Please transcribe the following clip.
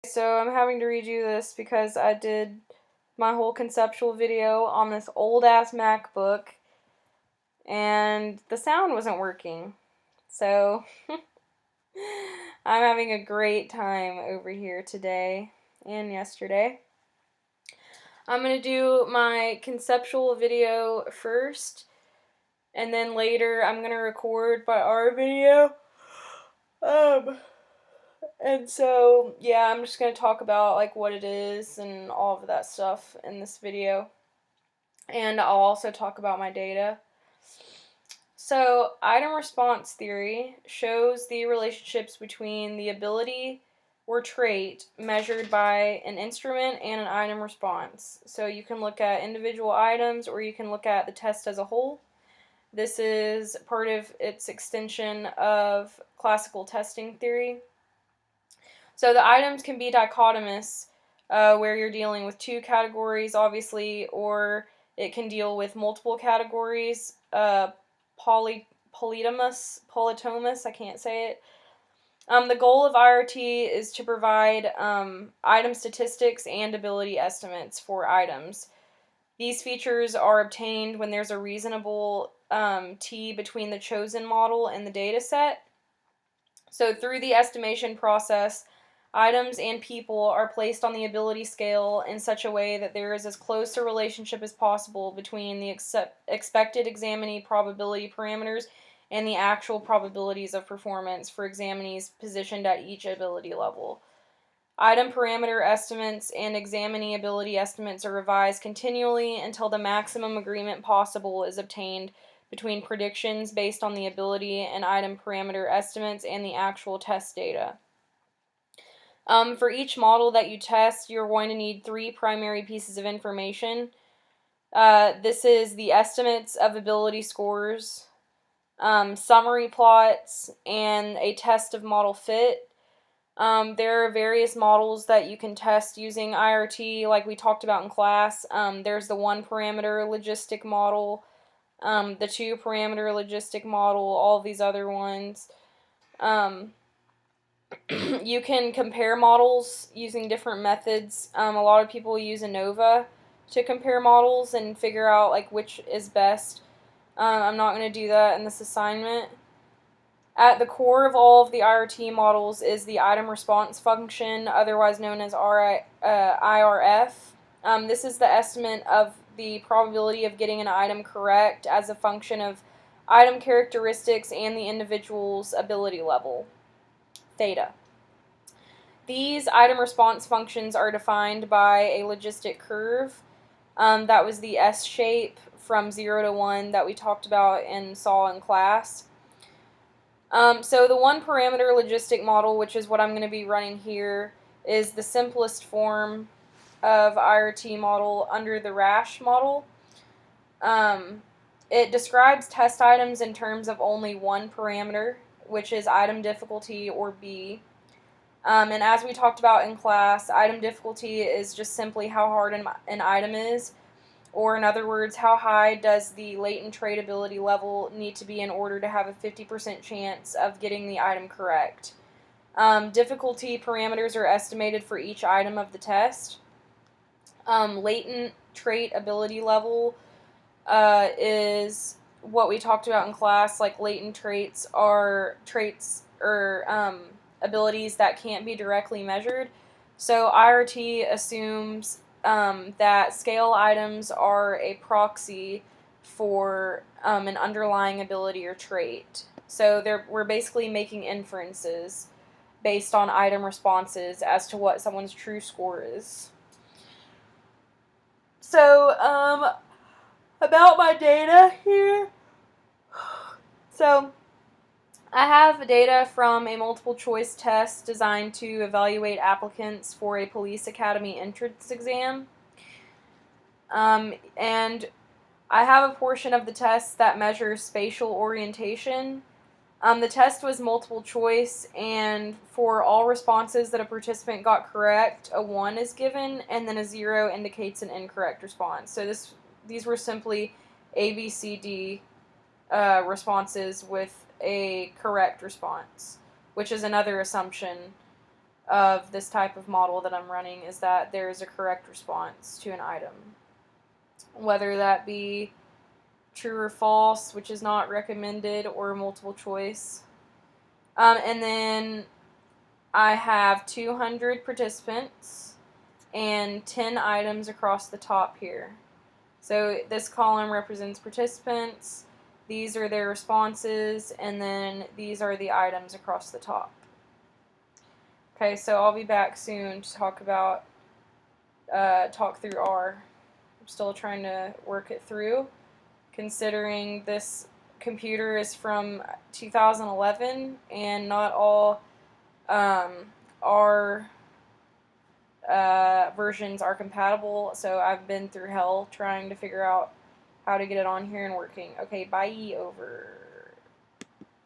So I'm having to redo this because I did my whole conceptual video on this old ass MacBook and the sound wasn't working. So I'm having a great time over here today and yesterday. I'm going to do my conceptual video first, and then later I'm going to record my RVideo. And so, yeah, I'm just going to talk about, like, what it is and all of that stuff in this video. And I'll also talk about my data. So, item response theory shows the relationships between the ability or trait measured by an instrument and an item response. So, you can look at individual items or you can look at the test as a whole. This is part of its extension of classical testing theory. So the items can be dichotomous, where you're dealing with two categories, obviously, or it can deal with multiple categories. Polytomous, I can't say it. The goal of IRT is to provide item statistics and ability estimates for items. These features are obtained when there's a reasonable T between the chosen model and the data set. So through the estimation process, items and people are placed on the ability scale in such a way that there is as close a relationship as possible between the expected examinee probability parameters and the actual probabilities of performance for examinees positioned at each ability level. Item parameter estimates and examinee ability estimates are revised continually until the maximum agreement possible is obtained between predictions based on the ability and item parameter estimates and the actual test data. For each model that you test, you're going to need three primary pieces of information. This is the estimates of ability scores, summary plots, and a test of model fit. There are various models that you can test using IRT, like we talked about in class. There's the one parameter logistic model, the two parameter logistic model, all these other ones. You can compare models using different methods. A lot of people use ANOVA to compare models and figure out like which is best. I'm not going to do that in this assignment. At the core of all of the IRT models is the item response function, otherwise known as IRF. This is the estimate of the probability of getting an item correct as a function of item characteristics and the individual's ability level, theta. These item response functions are defined by a logistic curve. That was the S shape from 0 to 1 that we talked about and saw in class. So the one parameter logistic model, which is what I'm going to be running here, is the simplest form of IRT model under the RASH model. It describes test items in terms of only one parameter, which is item difficulty, or B. And as we talked about in class, item difficulty is just simply how hard an item is, or in other words, how high does the latent trait ability level need to be in order to have a 50% chance of getting the item correct. Difficulty parameters are estimated for each item of the test. Latent trait ability level is what we talked about in class, like latent traits are abilities that can't be directly measured. So IRT assumes that scale items are a proxy for an underlying ability or trait. So we're basically making inferences based on item responses as to what someone's true score is. So, about my data here. So, I have data from a multiple choice test designed to evaluate applicants for a police academy entrance exam. And I have a portion of the test that measures spatial orientation. The test was multiple choice, and for all responses that a participant got correct, a 1 is given, and then a 0 indicates an incorrect response. So these were simply A, B, C, D responses with a correct response, which is another assumption of this type of model that I'm running is that there is a correct response to an item, whether that be true or false, which is not recommended, or multiple choice. And then I have 200 participants and 10 items across the top here. So this column represents participants, these are their responses, and then these are the items across the top. Okay, so I'll be back soon to talk about, talk through R. I'm still trying to work it through, considering this computer is from 2011 and not all R versions are compatible, so I've been through hell trying to figure out how to get it on here and working. Okay, bye, over.